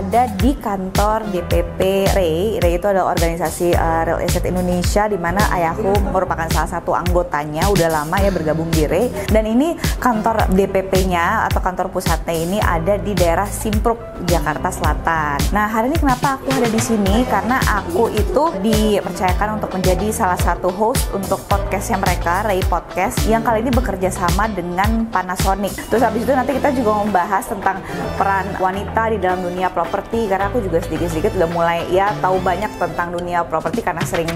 ada di kantor DPP REI. REI itu adalah organisasi Real Estate Indonesia, di mana ayahku merupakan salah satu anggotanya, udah lama ya bergabung di REI. Dan ini kantor DPP-nya atau kantor pusatnya ini ada di daerah Simpruk, Jakarta Selatan. Nah, hari ini kenapa aku ada di sini? Karena aku itu dipercayakan untuk menjadi salah satu host untuk podcastnya mereka, REI Podcast, yang kali ini bekerja sama dengan Panasonic. Terus habis itu nanti kita juga membahas tentang peran wanita di dalam dunia properti, karena aku juga sedikit-sedikit udah mulai ya tahu banyak tentang dunia properti karena sering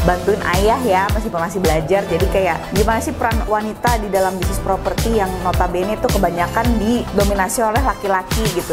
bantuin ayah ya, meskipun masih belajar. Jadi kayak gimana sih peran wanita di dalam bisnis properti yang notabene itu kebanyakan didominasi oleh laki-laki gitu.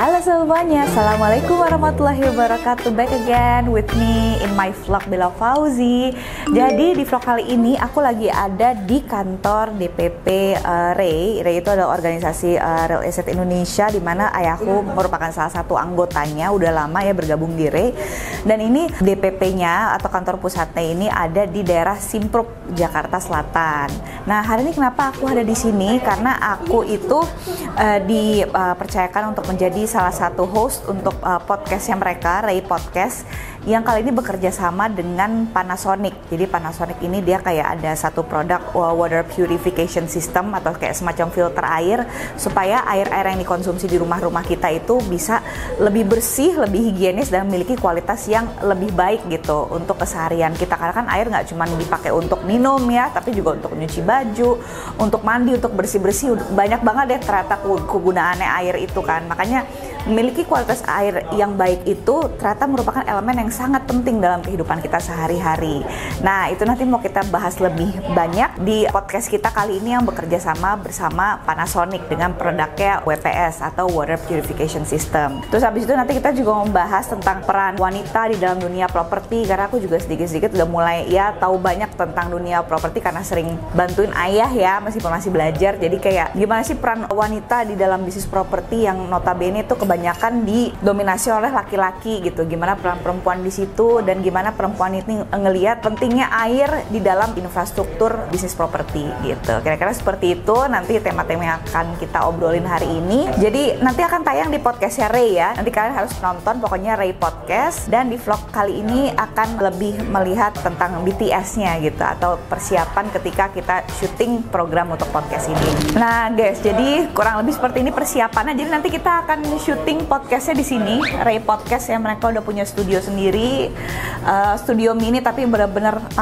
Halo semuanya, assalamualaikum warahmatullahi wabarakatuh. Back again with me in my vlog Bella Fauzi. Jadi di vlog kali ini aku lagi ada di kantor DPP REI. REI itu adalah organisasi Real Estate Indonesia, di mana ayahku merupakan salah satu anggotanya, udah lama ya bergabung di REI. Dan ini DPP-nya atau kantor pusatnya ini ada di daerah Simpruk, Jakarta Selatan. Nah, hari ini kenapa aku ada di sini? Karena aku itu dipercayakan untuk menjadi salah satu host untuk podcastnya mereka, REI Podcast, yang kali ini bekerja sama dengan Panasonic. Jadi Panasonic ini dia kayak ada satu produk water purification system atau kayak semacam filter air, supaya air-air yang dikonsumsi di rumah-rumah kita itu bisa lebih bersih, lebih higienis, dan memiliki kualitas yang lebih baik gitu untuk keseharian kita. Karena kan air nggak cuma dipakai untuk minum ya, tapi juga untuk nyuci baju, untuk mandi, untuk bersih-bersih. Banyak banget deh ternyata kegunaannya air itu kan. Makanya memiliki kualitas air yang baik itu ternyata merupakan elemen yang sangat penting dalam kehidupan kita sehari-hari. Nah, itu nanti mau kita bahas lebih banyak di podcast kita kali ini yang bekerja sama bersama Panasonic dengan produknya WPS atau Water Purification System. Terus habis itu nanti kita juga membahas tentang peran wanita di dalam dunia properti, karena aku juga sedikit-sedikit udah mulai ya tahu banyak tentang dunia properti karena sering bantuin ayah ya, meskipun masih belajar. Jadi kayak gimana sih peran wanita di dalam bisnis properti yang notabene itu kebanyakan didominasi oleh laki-laki gitu. Gimana peran perempuan di situ, dan gimana perempuan ini ngelihat pentingnya air di dalam infrastruktur bisnis properti gitu. Kira-kira seperti itu nanti tema-tema yang akan kita obrolin hari ini. Jadi nanti akan tayang di podcastnya REI ya. Nanti kalian harus nonton pokoknya REI Podcast. Dan di vlog kali ini akan lebih melihat tentang BTS-nya gitu, atau persiapan ketika kita syuting program untuk podcast ini. Nah guys, jadi kurang lebih seperti ini persiapannya. Jadi nanti kita akan syuting podcastnya di sini, REI Podcast ya. Mereka udah punya studio sendiri, studio mini tapi benar-benar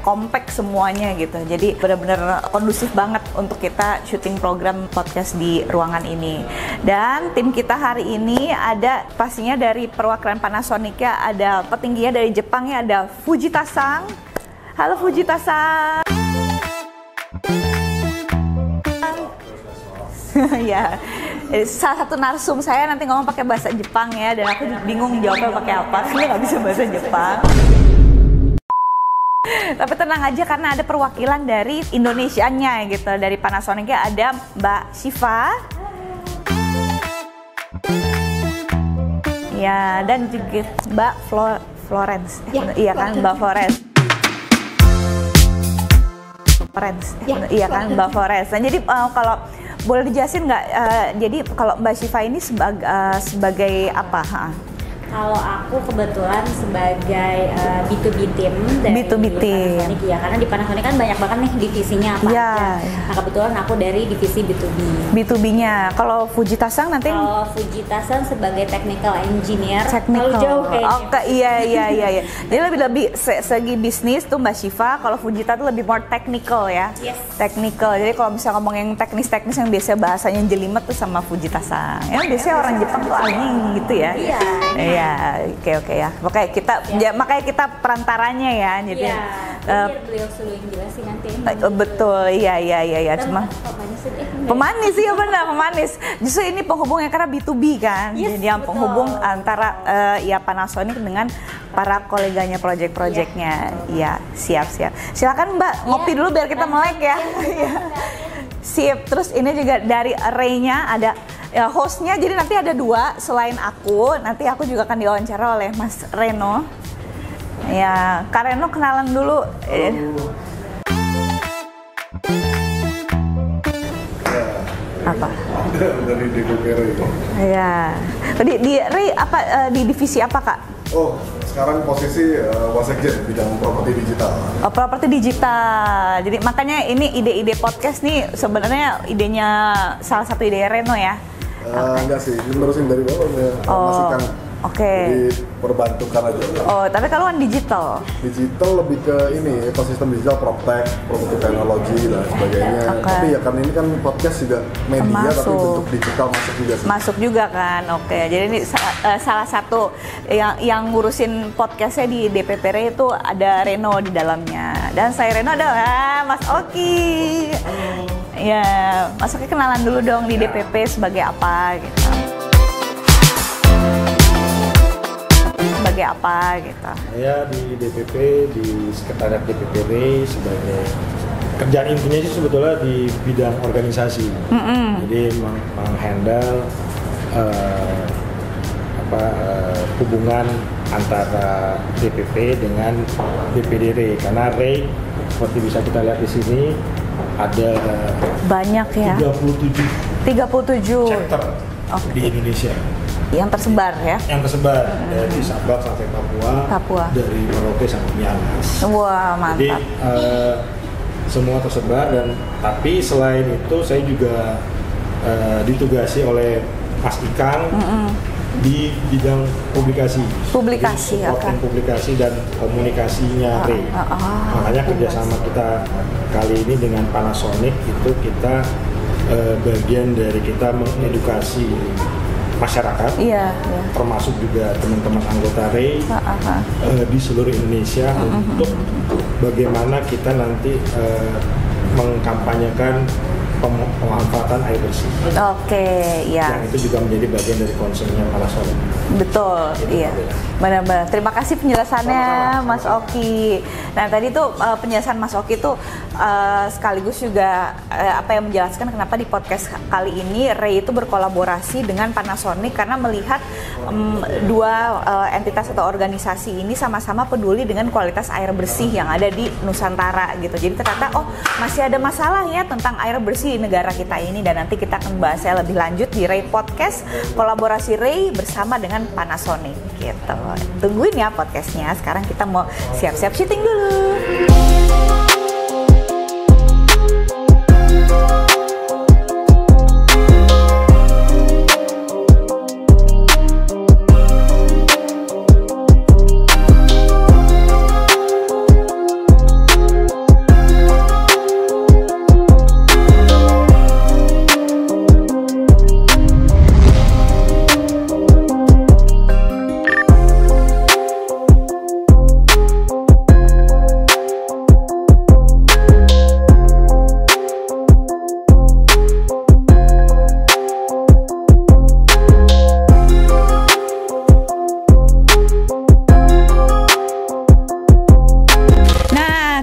compact semuanya gitu. Jadi benar-benar kondusif banget untuk kita syuting program podcast di ruangan ini. Dan tim kita hari ini ada pastinya dari perwakilan Panasonic ya, ada petingginya dari Jepang ya, ada Fujita-san. Halo Fujita-san. Ya, salah satu narsum saya nanti ngomong pakai bahasa Jepang ya, dan aku bingung jawabnya pakai apa karena nggak bisa bahasa Jepang. Tapi tenang aja karena ada perwakilan dari Indonesianya gitu, dari Panasonic ya, ada Mbak Shiva. Ya, dan juga Mbak Florence. Ya, iya kan Mbak Florence. Iya kan Mbak Florence. Nah, jadi kalau boleh dijelasin nggak, jadi kalau Mbak Shiva ini sebagai apa? Kalau aku kebetulan sebagai B2B team dari Panasonic ya, karena di Panasonic kan banyak banget nih divisinya apa aja. Nah kebetulan aku dari divisi B2B. B2B-nya. Kalau Fujita-san nanti? Kalau Fujita-san sebagai technical engineer. Terlalu jauh kayaknya. Iya. Jadi lebih segi bisnis tuh Mbak Shiva, kalau Fujita tuh lebih more technical ya. Yes. Technical. Jadi kalau misalnya ngomong yang teknis-teknis yang biasa bahasanya jelimet tuh sama Fujita-san. Ya biasanya orang Jepang tuh ahlinya gitu ya. Iya, oke ya. Makanya kita perantaranya ya. Jadi biar beliau selalu yang jelasin nanti. Betul, iya. Cuma pemanis sih ya, benar pemanis. Justru ini penghubungnya karena B2B kan. Jadi yang penghubung antara Panasonic dengan para koleganya project-projectnya. Iya, siap. Silakan Mbak, ngopi dulu biar kita melek ya. Sip. Terus ini juga dari REI-nya ada hostnya, jadi nanti ada 2 selain aku. Nanti aku juga akan diwawancara oleh Mas Reno. Ya, Kak Reno kenalan dulu. Apa? Dari DPP Ray. Ya. Di Ray apa di divisi apa, Kak? Oh, sekarang posisi wasekjen bidang properti digital. Oh, properti digital. Jadi makanya ini ide-ide podcast nih sebenarnya idenya salah satu ide Reno ya. Enggak sih, terusin dari bawah ya. Masih kan. Oke. Jadi perbantukan aja. Oh, tapi kalau kan digital. Digital lebih ke ini ekosistem digital, proptech, properti teknologi dan sebagainya. Okay. Tapi ya karena ini kan podcast juga media tapi bentuk digital masuk juga sih. Masuk juga kan. Oke. Jadi ini salah satu yang ngurusin podcastnya di DPP Ray itu ada Reno di dalamnya. Dan saya Reno adalah Mas Oki. Ya, Mas Oki kenalan dulu dong di DPP sebagai apa gitu. Sebagai apa gitu? Saya di DPP, di Sekretariat DPP Ray sebagai kerjaan intinya sih sebetulnya di bidang organisasi. Jadi menghandle hubungan antara DPP dengan DPD Ray. Karena Ray seperti bisa kita lihat di sini ada banyak ya. 37 chapter di Indonesia. Yang tersebar ya? Yang tersebar dari Sabang sampai Papua, dari Merauke sampai Miangas. Wah, mantap. Jadi semua tersebar tapi selain itu saya juga ditugasi oleh Mas Ikang di bidang publikasi. Publikasi dan komunikasinya Ray. Makanya kerjasama kita kali ini dengan Panasonic itu kita bagian dari kita mengedukasi masyarakat, termasuk juga teman-teman anggota Ray di seluruh Indonesia untuk bagaimana kita nanti mengkampanyekan pemanfaatan air bersih. Oke, ya. Yang itu juga menjadi bagian dari concernnya Panasonic. Betul, iya. Benar-benar. Terima kasih penjelasannya, Mas Oki. Nah, tadi tuh penjelasan Mas Oki tuh sekaligus juga apa yang menjelaskan kenapa di podcast kali ini Ray itu berkolaborasi dengan Panasonic karena melihat dua entitas atau organisasi ini sama-sama peduli dengan kualitas air bersih yang ada di Nusantara gitu. Jadi ternyata masih ada masalah ya tentang air bersih di negara kita ini dan nanti kita akan bahasnya lebih lanjut di Ray Podcast kolaborasi Ray bersama dengan Panasonic gitu. Tungguin ya podcastnya. Sekarang kita mau siap-siap syuting dulu.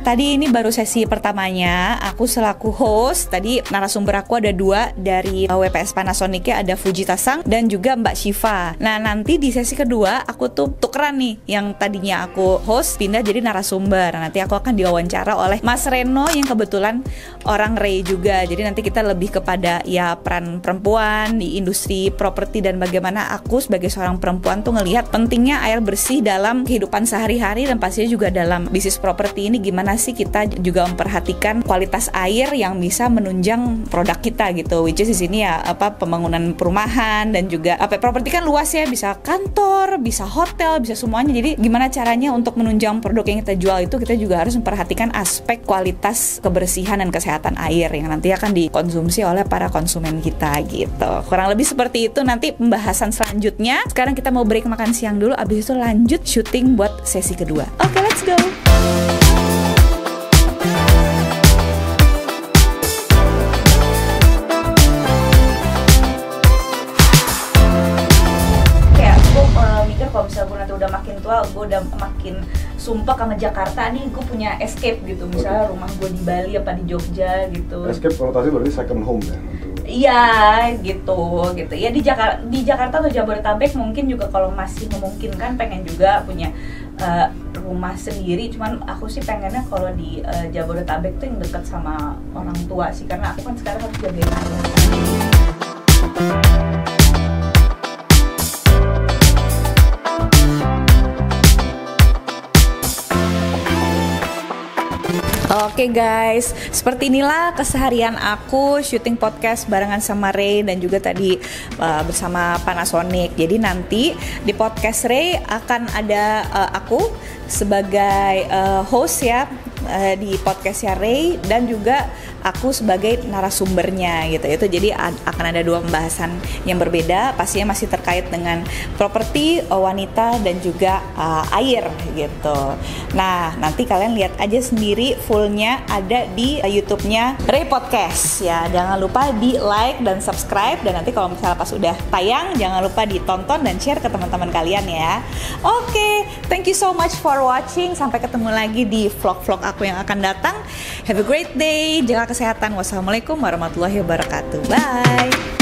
Tadi ini baru sesi pertamanya, aku selaku host. Tadi narasumber aku ada dua dari WPS Panasonic, ada Fujitasang dan juga Mbak Syifa. Nah, nanti di sesi kedua aku tuh tukeran nih, yang tadinya aku host pindah jadi narasumber. Nanti aku akan diwawancara oleh Mas Reno yang kebetulan orang Ray juga. Jadi nanti kita lebih kepada ya peran perempuan di industri properti dan bagaimana aku sebagai seorang perempuan tuh ngelihat pentingnya air bersih dalam kehidupan sehari-hari dan pastinya juga dalam bisnis properti ini, gimana sih kita juga memperhatikan kualitas air yang bisa menunjang produk kita gitu. Which is di sini ya pembangunan perumahan dan juga properti kan luas ya, bisa kantor, bisa hotel, bisa semuanya. Jadi gimana caranya untuk menunjang produk yang kita jual itu kita juga harus memperhatikan aspek kualitas kebersihan dan kesehatan air yang nanti akan dikonsumsi oleh para konsumen kita gitu. Kurang lebih seperti itu nanti pembahasan selanjutnya. Sekarang kita mau break makan siang dulu, abis itu lanjut syuting buat sesi kedua. Oke, let's go. Kalau misalnya gue nanti udah makin tua, gue udah makin sumpah sama Jakarta nih, gue punya escape gitu. Misalnya rumah gue di Bali apa di Jogja gitu. Escape konotasi berarti second home ya? Iya gitu ya, di Jakarta atau Jabodetabek mungkin juga kalau masih memungkinkan pengen juga punya rumah sendiri. Cuman aku sih pengennya kalau di Jabodetabek tuh yang dekat sama orang tua sih, karena aku kan sekarang harus jagain ayah. Oke guys, seperti inilah keseharian aku syuting podcast barengan sama Ray dan juga tadi bersama Panasonic. Jadi nanti di podcast Ray akan ada aku sebagai host ya di podcastnya Ray, dan juga aku sebagai narasumbernya gitu. Itu jadi akan ada 2 pembahasan yang berbeda, pastinya masih terkait dengan properti, wanita dan juga air gitu. Nah, nanti kalian lihat aja sendiri fullnya ada di YouTube-nya Ray Podcast ya. Jangan lupa di like dan subscribe, dan nanti kalau misalnya pas udah tayang jangan lupa ditonton dan share ke teman-teman kalian ya. Oke, thank you so much for watching. Sampai ketemu lagi di vlog-vlog aku yang akan datang. Have a great day. Jaga kesehatan. Wassalamualaikum warahmatullahi wabarakatuh. Bye.